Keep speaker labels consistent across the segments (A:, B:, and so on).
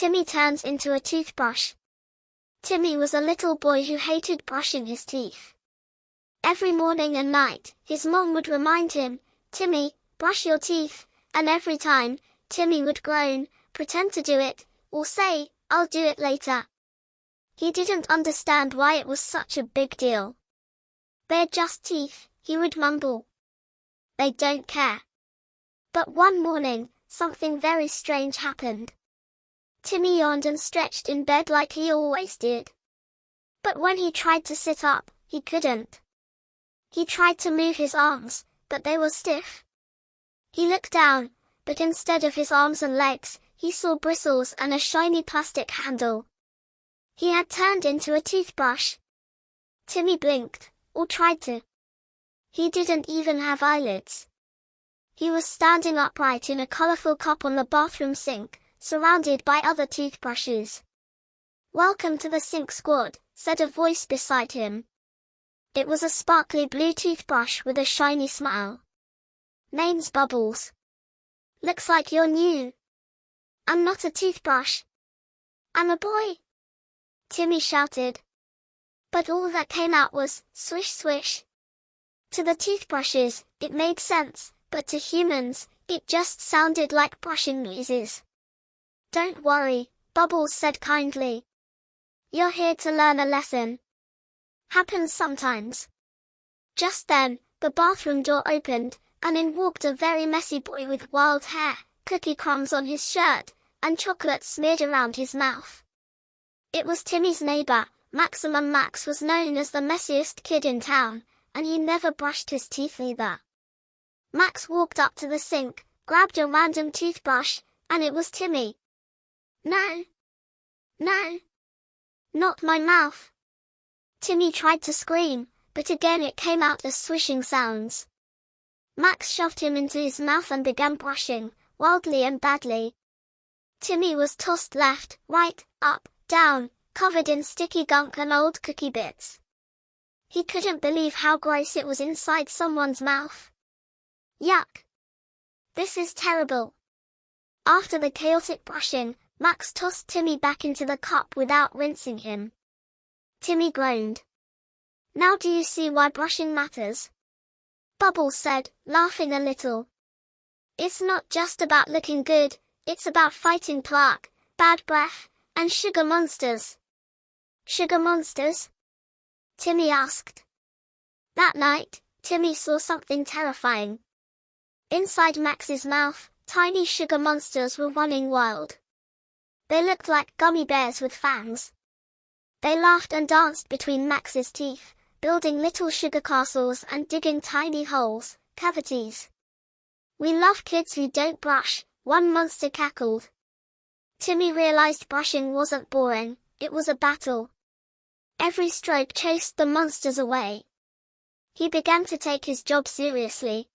A: Timmy turns into a toothbrush. Timmy was a little boy who hated brushing his teeth. Every morning and night, his mom would remind him, "Timmy, brush your teeth," and every time, Timmy would groan, pretend to do it, or say, "I'll do it later." He didn't understand why it was such a big deal. "They're just teeth," he would mumble. "They don't care." But one morning, something very strange happened. Timmy yawned and stretched in bed like he always did. But when he tried to sit up, he couldn't. He tried to move his arms, but they were stiff. He looked down, but instead of his arms and legs, he saw bristles and a shiny plastic handle. He had turned into a toothbrush. Timmy blinked, or tried to. He didn't even have eyelids. He was standing upright in a colorful cup on the bathroom sink, surrounded by other toothbrushes. "Welcome to the sink squad," said a voice beside him. It was a sparkly blue toothbrush with a shiny smile. "Name's Bubbles. Looks like you're new." "I'm not a toothbrush. I'm a boy," Timmy shouted. But all that came out was, swish swish. To the toothbrushes, it made sense, but to humans, it just sounded like brushing noises. "Don't worry," Bubbles said kindly. "You're here to learn a lesson. Happens sometimes." Just then, the bathroom door opened, and in walked a very messy boy with wild hair, cookie crumbs on his shirt, and chocolate smeared around his mouth. It was Timmy's neighbor, Max. Max was known as the messiest kid in town, and he never brushed his teeth either. Max walked up to the sink, grabbed a random toothbrush, and it was Timmy. "No. No. Not my mouth." Timmy tried to scream, but again it came out as swishing sounds. Max shoved him into his mouth and began brushing, wildly and badly. Timmy was tossed left, right, up, down, covered in sticky gunk and old cookie bits. He couldn't believe how gross it was inside someone's mouth. Yuck! This is terrible. After the chaotic brushing, Max tossed Timmy back into the cup without rinsing him. Timmy groaned. "Now do you see why brushing matters?" Bubbles said, laughing a little. "It's not just about looking good, it's about fighting plaque, bad breath, and sugar monsters." "Sugar monsters?" Timmy asked. That night, Timmy saw something terrifying. Inside Max's mouth, tiny sugar monsters were running wild. They looked like gummy bears with fangs. They laughed and danced between Max's teeth, building little sugar castles and digging tiny holes, cavities. "We love kids who don't brush," one monster cackled. Timmy realized brushing wasn't boring, it was a battle. Every stroke chased the monsters away. He began to take his job seriously.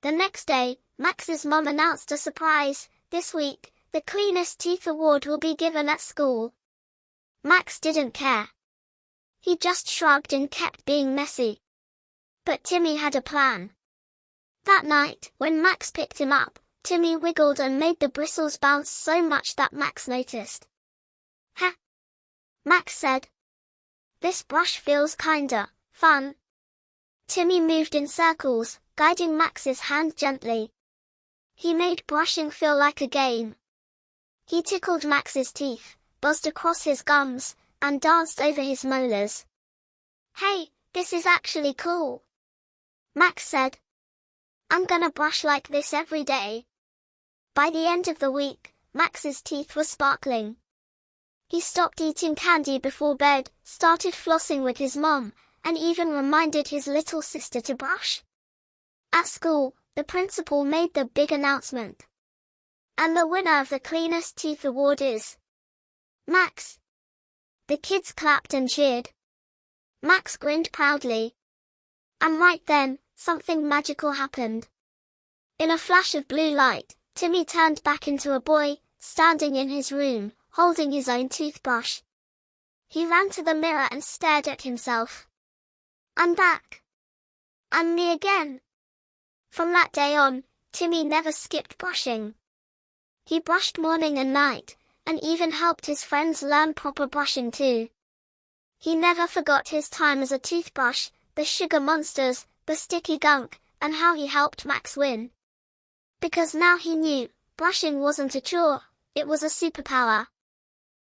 A: The next day, Max's mom announced a surprise. "This week, the cleanest teeth award will be given at school." Max didn't care. He just shrugged and kept being messy. But Timmy had a plan. That night, when Max picked him up, Timmy wiggled and made the bristles bounce so much that Max noticed. "Ha!" Max said. "This brush feels kinda fun." Timmy moved in circles, guiding Max's hand gently. He made brushing feel like a game. He tickled Max's teeth, buzzed across his gums, and danced over his molars. "Hey, this is actually cool," Max said. "I'm gonna brush like this every day." By the end of the week, Max's teeth were sparkling. He stopped eating candy before bed, started flossing with his mom, and even reminded his little sister to brush. At school, the principal made the big announcement. "And the winner of the cleanest teeth award is Max." The kids clapped and cheered. Max grinned proudly. And right then, something magical happened. In a flash of blue light, Timmy turned back into a boy, standing in his room, holding his own toothbrush. He ran to the mirror and stared at himself. "I'm back. I'm me again." From that day on, Timmy never skipped brushing. He brushed morning and night, and even helped his friends learn proper brushing too. He never forgot his time as a toothbrush, the sugar monsters, the sticky gunk, and how he helped Max win. Because now he knew, brushing wasn't a chore, it was a superpower.